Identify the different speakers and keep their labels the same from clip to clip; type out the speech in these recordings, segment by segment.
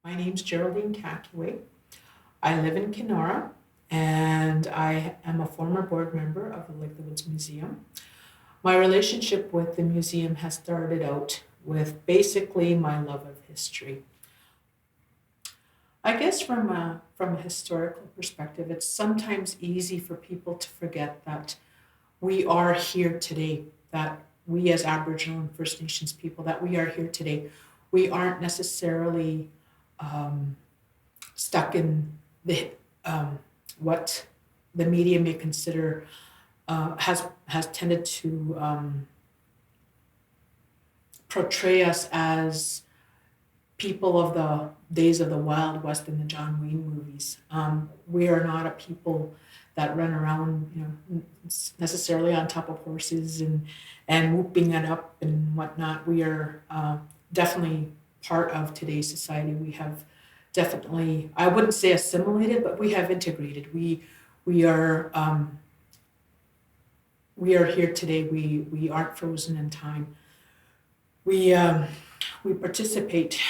Speaker 1: My name's Geraldine Kakeeway. I live in Kenora, and I am a former board member of the Lake of the Woods Museum. My relationship with the museum has started out with basically my love of history. I guess from a historical perspective, it's sometimes easy for people to forget that we are here today, that we as Aboriginal and First Nations people, that we are here today. We aren't necessarily um, stuck in the what the media may consider has tended to portray us as people of the days of the Wild West in the John Wayne movies. We are not a people that run around, necessarily on top of horses and whooping it up and whatnot. We are definitely part of today's society. We have definitely, I wouldn't say assimilated, but we have integrated. We are we are here today. We aren't frozen in time. We we participate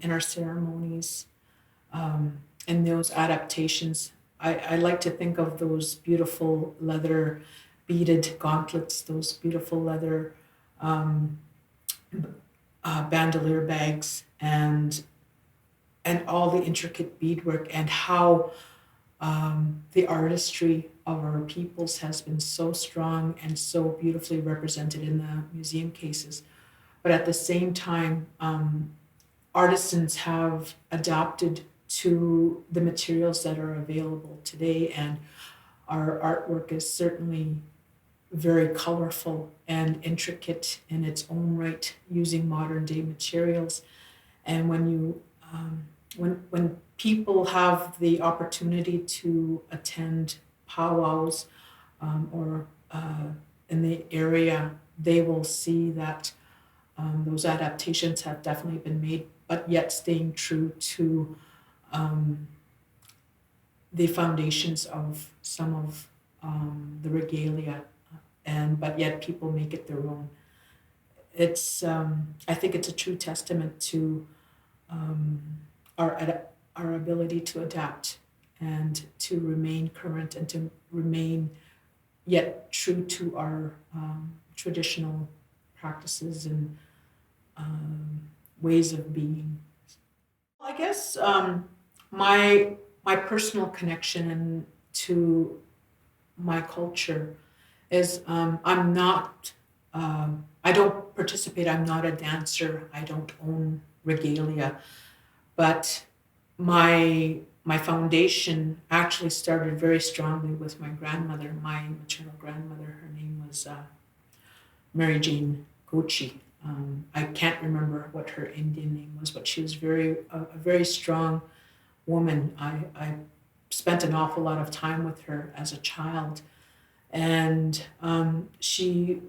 Speaker 1: in our ceremonies, in those adaptations. I like to think of those beautiful leather beaded gauntlets, those beautiful leather um, bandolier bags, and all the intricate beadwork and how the artistry of our peoples has been so strong and so beautifully represented in the museum cases. But at the same time, artisans have adapted to the materials that are available today, and our artwork is certainly very colorful and intricate in its own right, using modern day materials. And when people have the opportunity to attend powwows or in the area, they will see that those adaptations have definitely been made, but yet staying true to um, the foundations of some of the regalia, and but yet people make it their own. It's I think it's a true testament to um, our ability to adapt and to remain current and to remain yet true to our traditional practices and ways of being. I guess my personal connection to my culture is I don't participate. I'm not a dancer. I don't own regalia, but my foundation actually started very strongly with my grandmother, my maternal grandmother. Her name was Mary Jane Gochi. I can't remember what her Indian name was, but she was a very strong woman. I spent an awful lot of time with her as a child, and she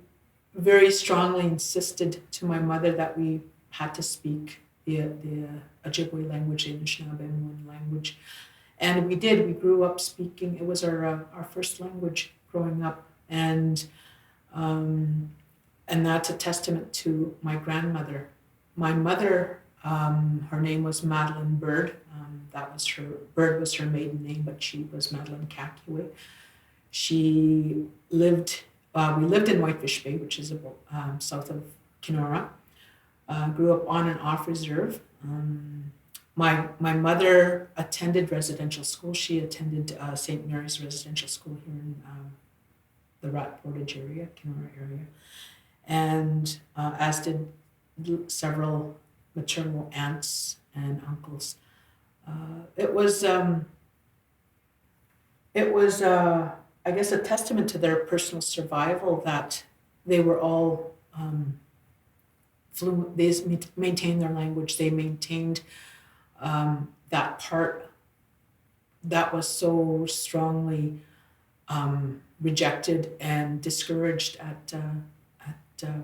Speaker 1: very strongly insisted to my mother that we had to speak the Ojibwe language, the Anishinaabe language, and we did. We grew up speaking. It was our first language growing up, um, and that's a testament to my grandmother. My mother, her name was Madeline Bird. That was her Bird was her maiden name, but she was Madeline Kakeeway. She lived. We lived in Whitefish Bay, which is about south of Kenora. Grew up on and off reserve. My mother attended residential school. She attended St. Mary's Residential School here in the Rat Portage area, Kenora area, and as did several maternal aunts and uncles. It was I guess, a testament to their personal survival that they were all fluent. They maintained their language. They maintained that part that was so strongly rejected and discouraged at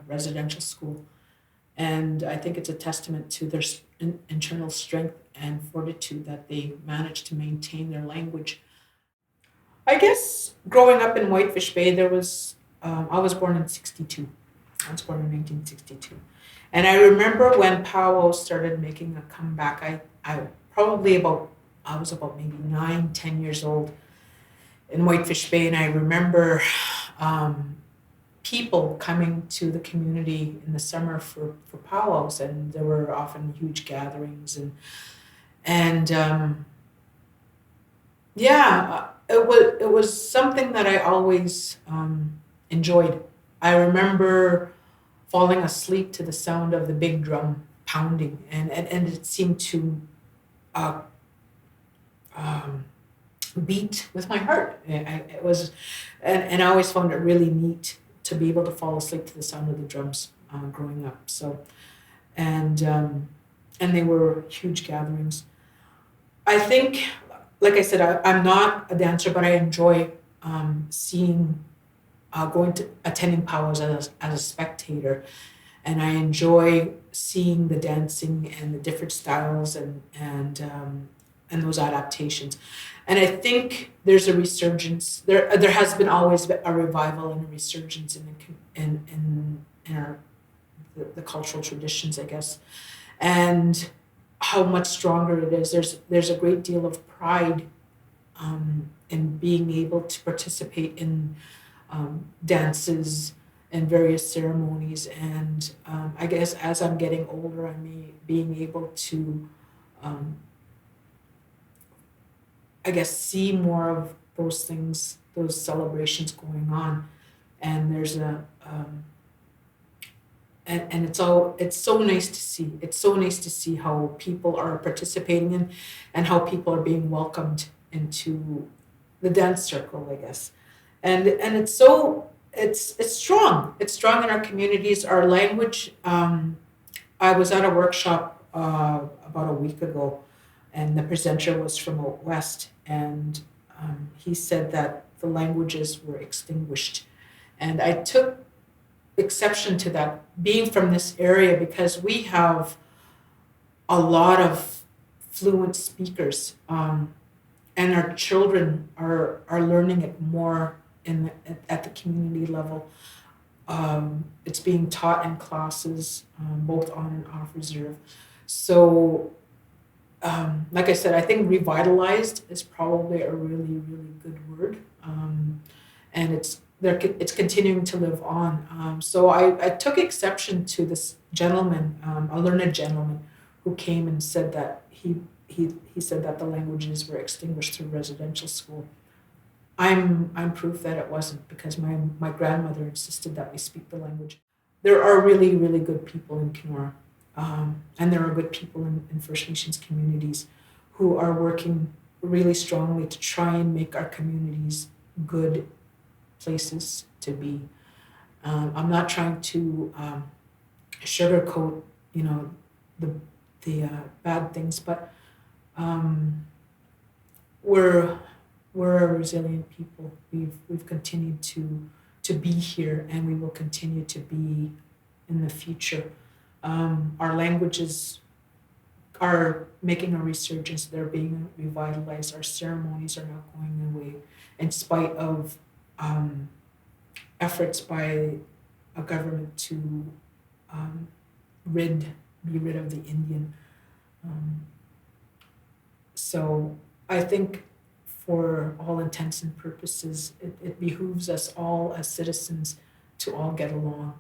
Speaker 1: residential school. And I think it's a testament to their internal strength and fortitude that they managed to maintain their language. I guess growing up in Whitefish Bay, I was born in 62. I was born in 1962. And I remember when powwow started making a comeback. I probably about I was about maybe 9, 10 years old in Whitefish Bay, and I remember um, people coming to the community in the summer for powwows, and there were often huge gatherings, and yeah, it was something that I always enjoyed. I remember falling asleep to the sound of the big drum pounding, and it seemed to uh, um, beat with my heart. It was, and I always found it really neat to be able to fall asleep to the sound of the drums growing up. So, and um, and they were huge gatherings. I think, like I said, I'm not a dancer, but I enjoy seeing, going to attending powwows as a spectator, and I enjoy seeing the dancing and the different styles and those adaptations. And I think there's a resurgence. There has been always a revival and a resurgence in our the cultural traditions, I guess, and how much stronger it is. There's a great deal of pride in being able to participate in dances and various ceremonies. And I guess as I'm getting older, being able to, um, I guess, see more of those things, those celebrations going on. And there's and it's so nice to see. It's so nice to see how people are participating in, and how people are being welcomed into the dance circle, I guess. And it's strong. It's strong in our communities. Our language. I was at a workshop about a week ago, and the presenter was from out west, and he said that the languages were extinguished, and I took exception to that, being from this area, because we have a lot of fluent speakers, and our children are learning it more at the community level. It's being taught in classes, both on and off reserve. So, like I said, I think revitalized is probably a really, really good word. And it's continuing to live on. So I took exception to this gentleman, a learned gentleman, who came and said that he said that the languages were extinguished through residential school. I'm proof that it wasn't, because my grandmother insisted that we speak the language. There are really, really good people in Kenora, and there are good people in First Nations communities who are working really strongly to try and make our communities good places to be. I'm not trying to sugarcoat, the bad things, but um, we're we're a resilient people. We've continued to be here, and we will continue to be in the future. Our languages are making a resurgence. They're being revitalized. Our ceremonies are not going away, in spite of um, efforts by a government to um, be rid of the Indian. Um, so I think, for all intents and purposes, it behooves us all as citizens to all get along